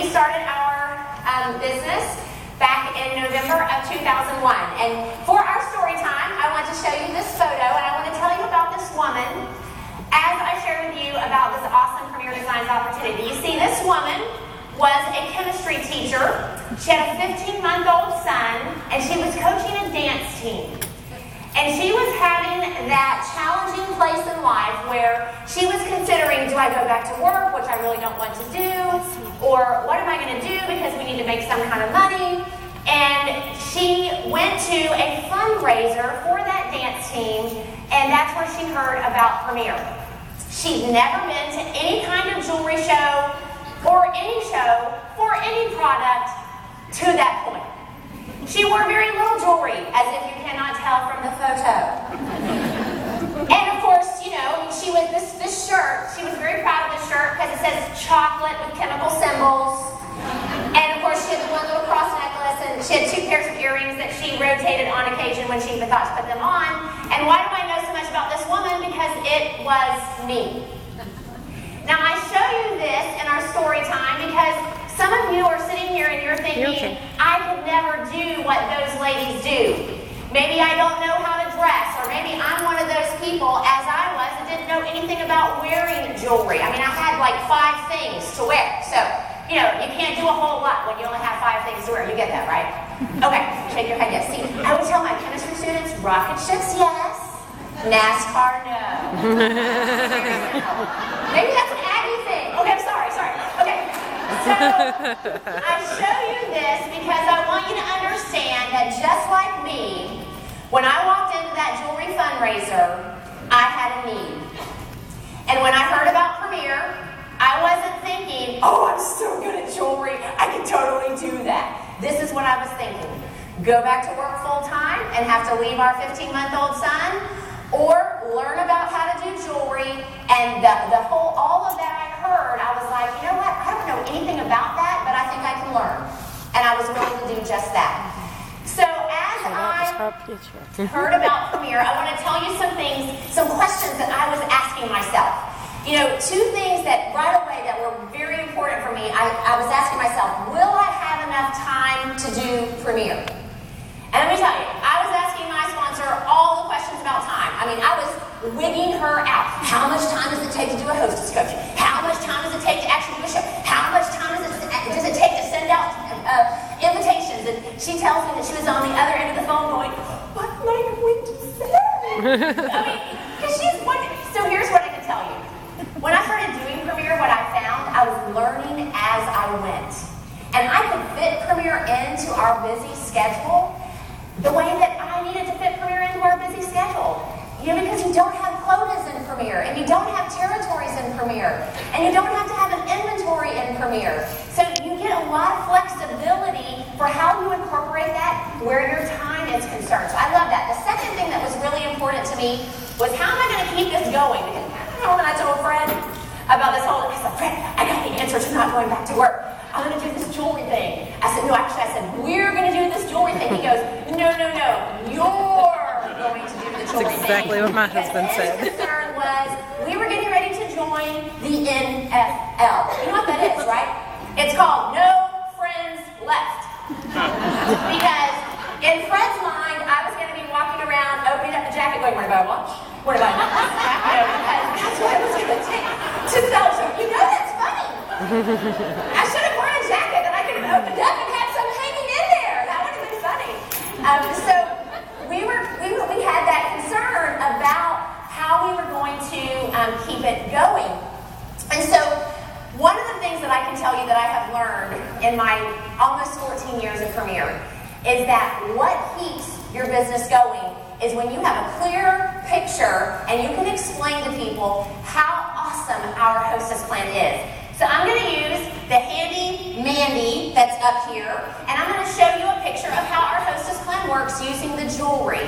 we started our business back in November of 2001. And for our story time, I want to show you this photo, and I want to tell you about this woman as I share with you about this awesome Premier Designs opportunity. You see, this woman was a chemistry teacher. She had a 15-month-old son, and she was coaching a dance team. And she was having that challenging place in life where she was considering, do I go back to work, which I really don't want to do, or what am I going to do because we need to make some kind of money? And she went to a fundraiser for that dance team, and that's where she heard about Premier. She'd never been to any kind of jewelry show or any show for any product to that point. She wore very little jewelry, as if you cannot tell from the photo. And of course, you know, she was this shirt, she was very proud of this shirt because it says chocolate with chemical symbols. And of course, she had the one little cross necklace, and she had 2 pairs of earrings that she rotated on occasion when she thought to put them on. And why do I know so much about this woman? Because it was me. Now, I show you this in our story time because some of you are sitting here and you're thinking, I could never do what those ladies do. Maybe I don't know how to dress, or maybe I'm one of those people, as I was, that didn't know anything about wearing jewelry. I mean, I had like 5 things to wear. So, you know, you can't do a whole lot when you only have 5 things to wear. You get that, right? Okay, shake your head, yes. See, I would tell my chemistry students, rocket ships, yes. NASCAR, no. Maybe that's an Aggie thing. Okay, I'm sorry. Okay. So, I show you this because I want you to understand that just like me, when I walked into that jewelry fundraiser, I had a need. And when I heard about Premier, I wasn't thinking, oh, I'm so good at jewelry, I can totally do that. This is what I was thinking. Go back to work full time and have to leave our 15-month-old son, or learn about how to do jewelry, and all of that I heard, I was like, you know what, I don't know anything about that, but I think I can learn. And I was willing to do just that. So as I heard about Premier, I want to tell you some things, some questions that I was asking myself. You know, 2 things that right away that were very important for me, I was asking myself, will I have enough time to do Premier? And let me tell you, I was asking my sponsor all the questions about time. I mean, I was wigging her out. How much time does it take to do a hostess coach? How much time does it take to actually do a show? How much time does it take to send out invitations? And she tells me that she was on the other end of the phone going, what am I going to say? I mean, because she's wondering. So here's what I can tell you. When I started doing Premier, what I found, I was learning as I went. And I could fit Premier into our busy schedule the way that I needed to fit Premier into our busy schedule. You know, because you don't have quotas in Premier, and you don't have territories in Premier, and you don't have to have an inventory in Premier. So you get a lot of flexibility for how you incorporate that where your time is concerned. So I love that. The second thing that was really important to me was, how am I going to keep this going? Because I don't know when I told Fred about this whole, I said, Fred, I got the answer to not going back to work. I'm going to do this jewelry thing. I said, no, actually, I said, we're going to do this jewelry thing. He goes, no, you're going to do the jewelry thing. That's exactly what my husband said. His concern was, we were getting ready to join the NFL. You know what that is, right? It's called No Friends Left. Because in Fred's mind, I was going to be walking around, opening up the jacket, going, what about a watch? What about a necklace? You know, because that's what it was going to take to sell. So, you know, that's funny. I should have worn a jacket that I could have opened up and had some hanging in there. That would have been funny. So we had that concern about how we were going to keep it going. And so one of the things that I can tell you that I have learned in my almost 14 years of Premier is that what keeps your business going is when you have a clear picture and you can explain to people how awesome our hostess plan is. So I'm going to use the handy Mandy that's up here, and I'm going to show you a picture of how our hostess plan works using the jewelry.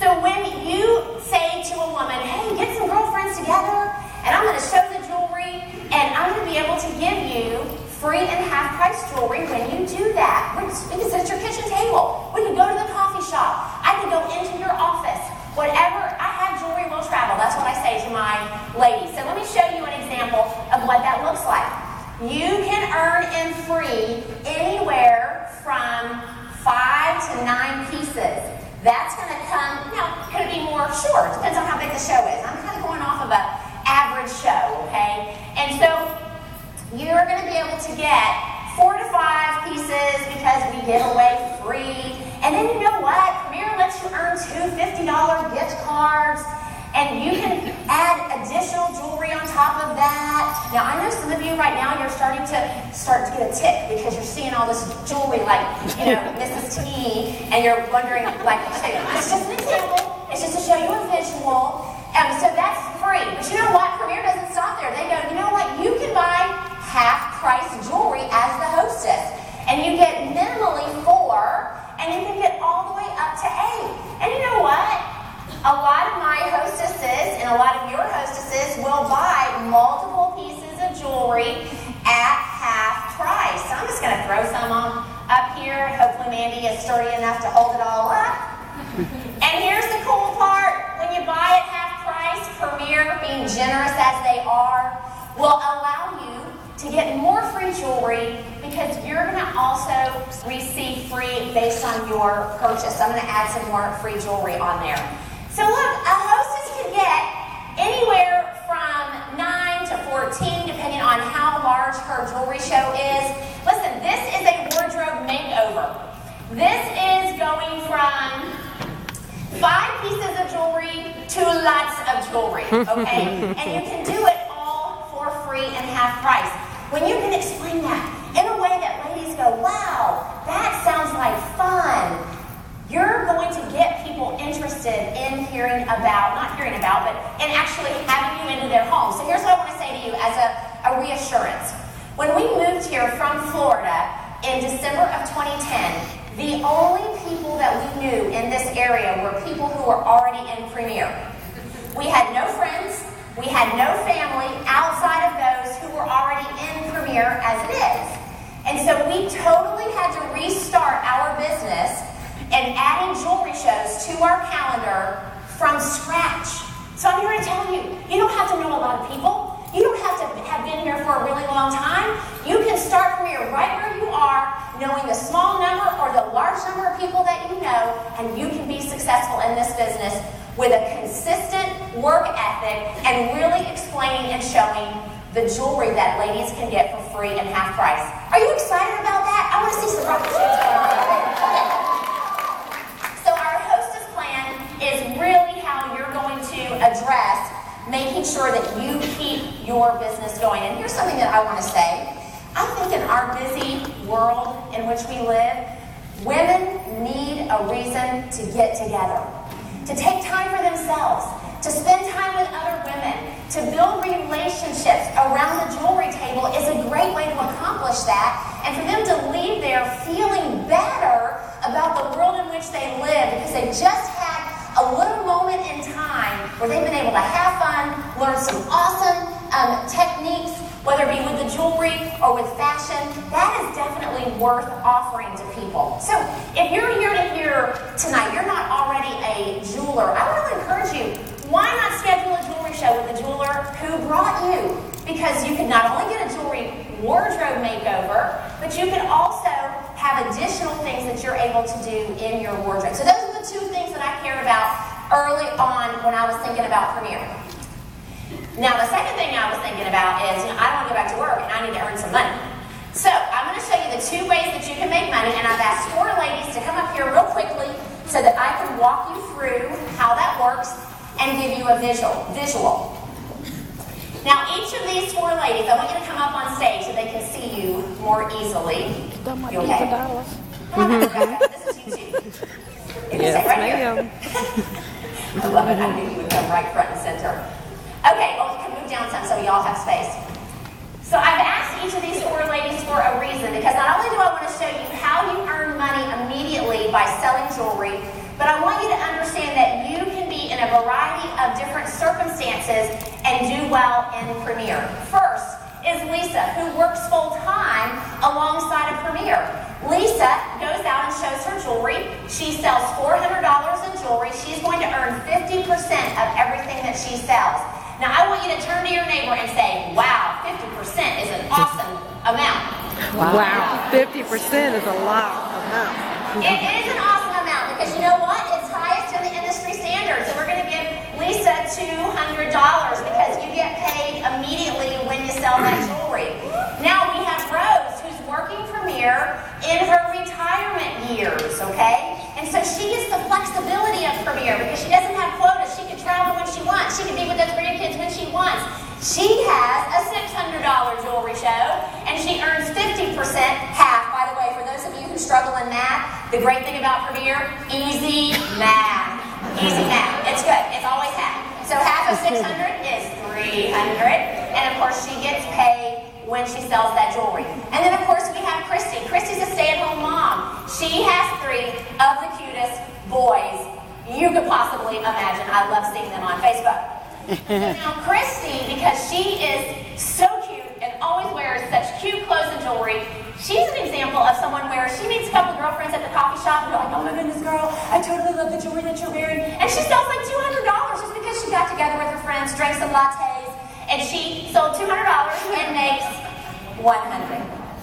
So when you say to a woman, hey, get some girlfriends together, and I'm going to show the jewelry, and I'm going to be able to give you free and half-price jewelry when you do that. We can sit at your kitchen table. We can go to the coffee shop. I can go into your office. Whatever, I have jewelry will travel. That's what I say to my ladies. So let me show you an example of what that looks like. you can earn in free anywhere from 5 to 9 pieces. That's going to come, could it be more? Sure, depends on how big the show is. I'm kind of going off of an average show, okay? And so you're going to be able to get 4 to 5 pieces because we give away free. And then you know what? Premier lets you earn 2 $50 gift cards. And you can add additional jewelry on top of that. Now, I know some of you right now, you're starting to get a tick because you're seeing all this jewelry like, Mrs. T, and you're wondering, like, it's just an example. It's just to show you a visual. So that's free. But you know what? Premier doesn't stop there. They go, you know what? You can buy half-price jewelry as the hostess. And you get minimally 4, and you can get all the way up to 8. And you know what? A lot of my hostesses and a lot of your hostesses will buy multiple pieces of jewelry at half price. So I'm just going to throw some on up here. Hopefully Mandy is sturdy enough to hold it all up. And here's the cool part. When you buy at half price, Premier, being generous as they are, will allow you to get more free jewelry because you're going to also receive free based on your purchase. I'm going to add some more free jewelry on there. So look, a hostess can get anywhere from 9 to 14, depending on how large her jewelry show is. Listen, this is a wardrobe makeover. This is going from 5 pieces of jewelry to lots of jewelry, okay? And you can do it all for free and half price. When you can explain that in a way that ladies go, wow, that sounds like fun. You're going to get people interested in but in actually having you into their home. So here's what I want to say to you as a reassurance. When we moved here from Florida in December of 2010, the only people that we knew in this area were people who were already in Premier. We had no friends, we had no family outside of those who were already in Premier as it is. And so we totally had to restart our business and adding jewelry shows to our calendar from scratch. So I'm here to tell you, you don't have to know a lot of people. You don't have to have been here for a really long time. You can start from here right where you are, knowing the small number or the large number of people that you know, and you can be successful in this business with a consistent work ethic and really explaining and showing the jewelry that ladies can get for free and half price. Are you excited about that? I want to see some rocket ships going on. Okay. So our hostess plan is really how you're going to address making sure that you keep your business going. And here's something that I want to say. I think in our busy world in which we live, women need a reason to get together, to take time for themselves, to spend time with other women, to build relationships around the jewelry table is a great way to accomplish that, and for them to leave there feeling better about the world in which they live because they just had a little moment in time where they've been able to have fun, learn some awesome techniques, whether it be with the jewelry or with fashion. That is definitely worth offering to people. So if you're here to hear tonight, you're not already a jeweler, I want to encourage you, why not schedule a jewelry show with a jeweler who brought you? Because you can not only get a jewelry wardrobe makeover, but you can also have additional things that you're able to do in your wardrobe. So those are the two things that I cared about early on when I was thinking about Premier. Now, the second thing I was thinking about is, I don't want to go back to work and I need to earn some money. So I'm going to show you the 2 ways that you can make money, and I've asked 4 ladies to come up here real quickly so that I can walk you through how that works and give you a visual. Now, each of these 4 ladies, I want you to come up on stage so they can see you more easily. You okay? Come on, this is you too. You can stay right here. I love it. I knew you would come right front and center. Okay, well, you can move down some so y'all have space. So I've asked each of these 4 ladies for a reason, because not only do I want to show you how you earn money immediately by selling jewelry, but I want you to understand that you can be in a variety of different circumstances and do well in Premier. First is Lisa, who works full-time alongside of Premier. Lisa goes out and shows her jewelry. She sells $400 in jewelry. She's going to earn 50% of everything that she sells. Now, I want you to turn to your neighbor and say, wow, 50% is an awesome amount. Wow. 50% is a lot amount. It is an awesome amount because you know what? It's highest in the industry standards. So we're going to give Lisa $200 because you get paid immediately when you sell that jewelry. Now we have Rose who's working Premier in her retirement years, okay? And so she gets the flexibility of Premier because she doesn't have quotas. She can travel when she wants. She can be with those grandkids when she wants. She has a $600 jewelry show, and she earns 50%, half, by the way, for those of you who struggle in math, the great thing about Premier, easy math. Easy math. It's good. It's always half. So half of 600 is 300, and of course she gets paid when she sells that jewelry. And then of course we have Christy. Christy's a stay-at-home mom. She has 3 of the cutest boys you could possibly imagine. I love seeing them on Facebook. Now Christy, because she is so cute and always wears such cute clothes and jewelry, she's an example of someone where she meets a couple of girlfriends at the coffee shop and they're like, oh my goodness girl, I totally love the jewelry that you're wearing. And she sells like $200 just because she got together with her friends, drank some lattes, and she sold $200 and makes $100.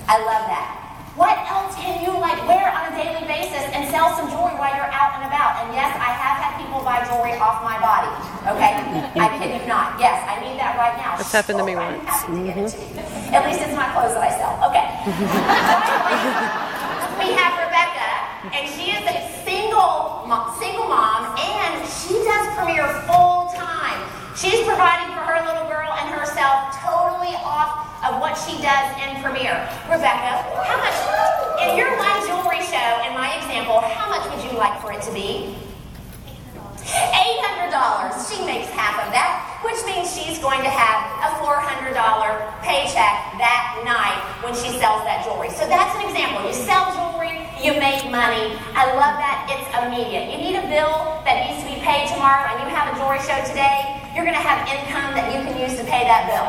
I love that. What else can you wear on a daily basis and sell some jewelry while you're out and about? And yes, I have had people buy jewelry off my body. Okay? I kid you not. Yes, I need that right now. That's happened to me once. At least it's my clothes that I sell. Okay. We have Rebecca, and she is a single mom, and she does Premier full time. She's providing for her little girl and herself totally off of what she does in Premier. Rebecca, how much, in your one jewelry show, in my example, how much would you like for it to be? $800. She makes half of that, which means she's going to have a $400 paycheck that night when she sells that jewelry. So that's an example. You sell jewelry, you make money. I love that. It's immediate. You need a bill that needs to be paid tomorrow and you have a jewelry show today, you're going to have income that you can use to pay that bill.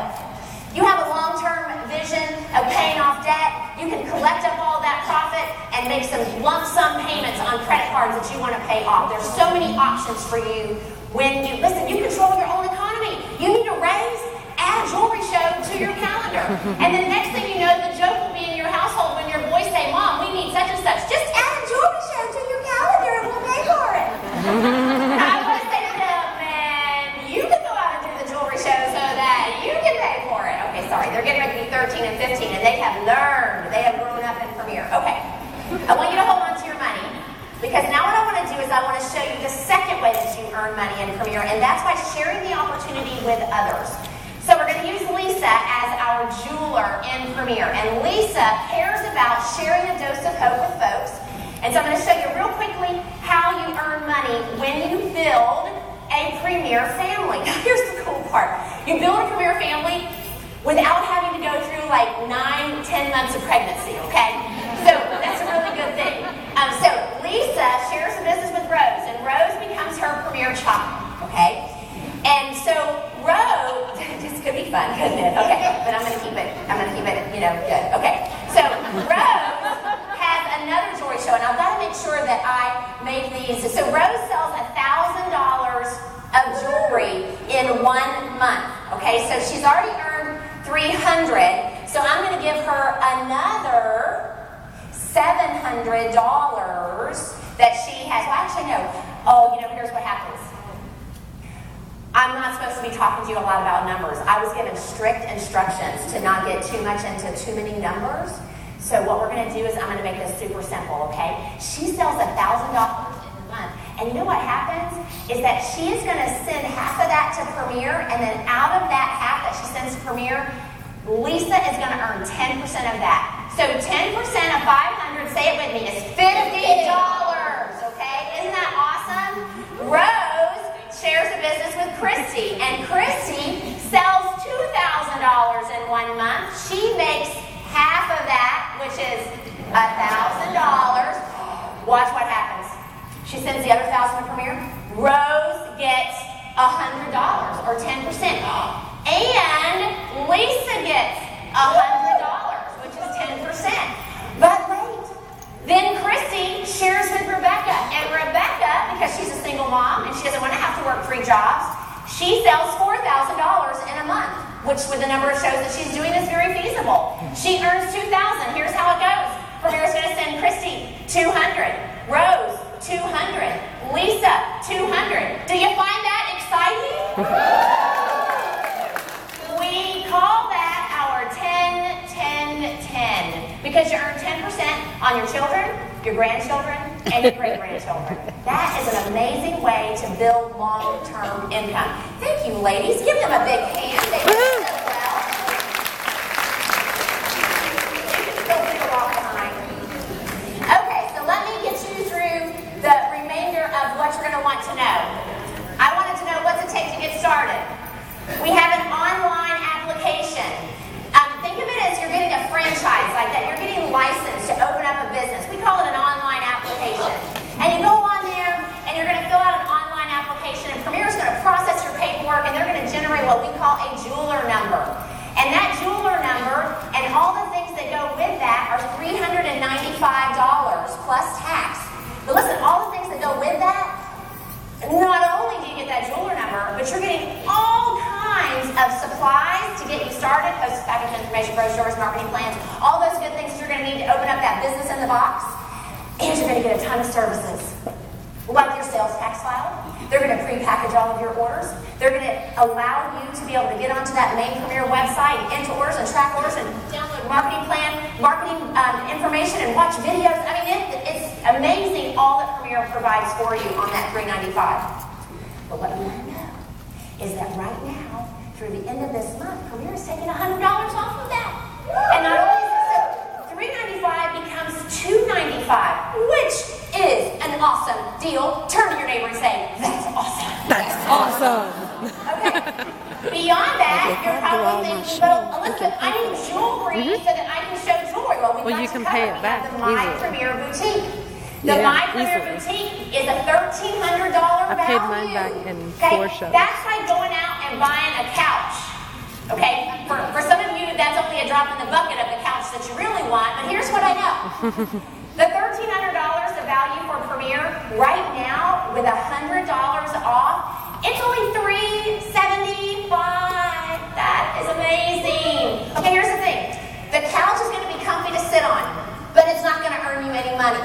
You have a long-term vision of paying off debt. You can collect up all that profit and make some lump sum payments on credit cards that you want to pay off. There's so many options for you when you, listen, you control your own economy. You need a raise, add a jewelry show to your calendar. And then next thing you know, the joke will be in your household when your boys say, Mom, we need such and such. Just add a jewelry show to your calendar and we'll pay for it. I want to say to them, man, you can go out and do the jewelry show so that you can pay for it. Okay, sorry, they're getting ready to be 13 and 15 and they have learned, they have grown up in Premier. Okay, I want you to hold on to your money because now what I want to do is I want to show you the second way that you earn money in Premier, and that's by sharing the opportunity with others. So we're going to use Lisa as our jeweler in Premier, and Lisa cares about sharing a dose of hope with folks. And so I'm going to show you real quickly how you earn money when you build a Premier family. Here's the cool part. You build a Premier family without having to go through 9-10 months of pregnancy, okay? So that's a really good thing. So Lisa shares the business with Rose, and Rose becomes her Premier child, okay? And so Rose, this could be fun, couldn't it? Okay, but I'm gonna keep it, good. Okay, so Rose has another jewelry show, and I've got to make sure that I make these. So Rose sells $1,000 of jewelry in 1 month. Okay, so she's already earned $300. So I'm going to give her another $700 that she has. Well, actually, no. Oh, here's what happens. I'm not supposed to be talking to you a lot about numbers. I was given strict instructions to not get too much into too many numbers. So what we're going to do is I'm going to make this super simple, okay? She sells $1,000 in a month. And you know what happens? Is that she is going to send half of that to Premier, and then out of that half that she sends to Premier, Lisa is going to earn 10% of that. So 10% of 500, say it with me, is $50, okay? Isn't that awesome? Rose shares a business with Christy, and Christy sells $2,000 in 1 month. She makes half of that, which is $1,000. Watch what happens. She sends the other $1,000 to Premier. Rose gets $100 or 10%. And Lisa gets $100, which is 10%. But wait, then Christy shares with Rebecca. And Rebecca, because she's a single mom and she doesn't want to have to work 3 jobs, she sells $4,000 in a month, which with the number of shows that she's doing is very feasible. She earns $2,000. Here's how it goes. Premier's going to send Christy $200, Rose $200, Lisa $200. Do you find that exciting? We call that our 10-10-10 because you earn 10% on your children, your grandchildren, and your great-grandchildren. That is an amazing way to build long-term income. Thank you, ladies. Give them a big hand. They did so well. Still people walk behind. Okay, so let me get you through the remainder of what you're going to want to know. I wanted to know what's it take to get started. We have an online application. Think of it as you're getting a franchise like that. You're getting licensed to open up a business. We call it an online application. And you go on there and you're going to fill out an online application, and Premier is going to process your paperwork, and they're going to generate what we call a jeweler number. And that jeweler number and all the things that go with that are $395 plus tax. But listen, all the things that go with that, not only do you get that jeweler number, but you're getting all kinds of supplies to get you started, post package information, brochures, marketing plans, all those good things you're going to need to open up that business in the box. And you're going to get a ton of services, like your sales tax file. They're going to pre-package all of your orders. They're going to allow you to be able to get onto that main Premier website, enter orders and track orders and download marketing plan, marketing information, and watch videos. I mean, it's amazing all that Premier provides for you on that $395. But what you want to know is that right now, through the end of this month, Premier is taking $100 off of that. And not only is it so, $395 becomes $295, which is an awesome deal. Turn to your neighbor and say, "That's awesome." That's awesome. Okay. Beyond that, you're probably thinking, "Well, Elizabeth, I need jewelry so that I can show jewelry." Well, you can pay it back the My easily. Premier Boutique. The My Premier Boutique is a $1,300 value. I paid mine back in 4 shows. That's like going out and buying a couch. Okay, for some of you, that's only a drop in the bucket of the couch that you really want, but here's what I know. The $1,300 of value for Premier right now with $100 off, it's only $375. That is amazing. Okay, here's the thing. The couch is going to be comfy to sit on, but it's not going to earn you any money.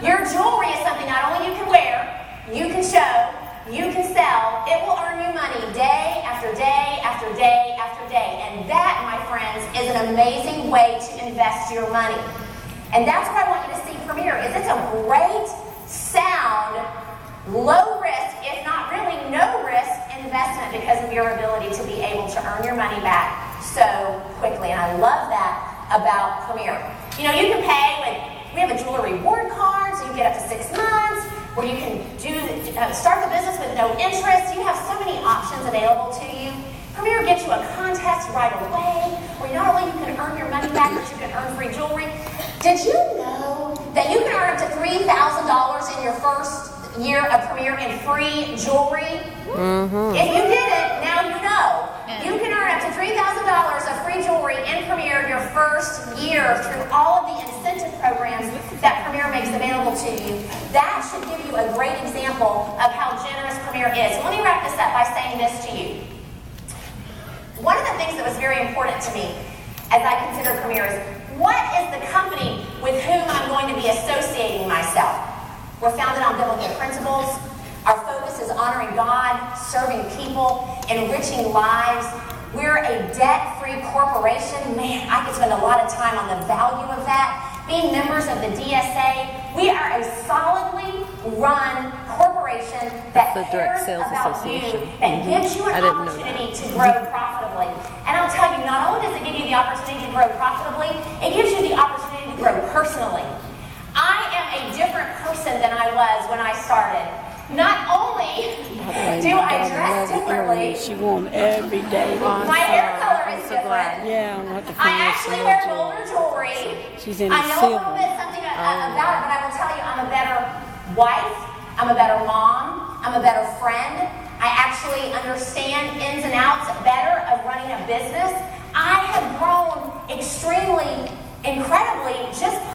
Your jewelry is something not only you can wear, you can show, you can sell. It will earn you money day after day after day after day. And that, my friends, is an amazing way to invest your money. And that's what I want you to see Premier is it's a great, sound, low risk, if not really no risk investment because of your ability to be able to earn your money back so quickly. And I love that about Premier. You know, you can pay we have a jewelry reward card, so you get up to 6 months, where you can start the business with no interest. You have so many options available to you. Premier gives you a contest right away, where not only you can earn your money back, but you can earn free jewelry. Did you know that you can earn up to $3,000 in your first year of Premier in free jewelry? If you did it, now you know. You can earn up to $3,000 of free jewelry in Premier your first year through all of the incentive programs that Premier makes available to you. That should give you a great example of how generous Premier is. So let me wrap this up by saying this to you. One of the things that was very important to me as I consider Premier is, what is the company with whom I'm going to be associating myself? We're founded on biblical principles. Our focus is honoring God, serving people, enriching lives. We're a debt-free corporation. Man, I could spend a lot of time on the value of that. Being members of the DSA, we are a solidly run corporation that cares about you and gives you an opportunity to grow profitably. And I'll tell you, not only does it give you the opportunity to grow profitably, it gives you the opportunity to grow personally. I am a different person than I was when I started. Not only do I dress differently, she wore them every day. My hair color is different. Yeah, I actually wear bolder jewelry. She's in I know silver. a little bit something about it, but I will tell you, I'm a better wife. I'm a better mom. I'm a better friend. I actually understand ins and outs better of running a business. I have grown extremely, incredibly, just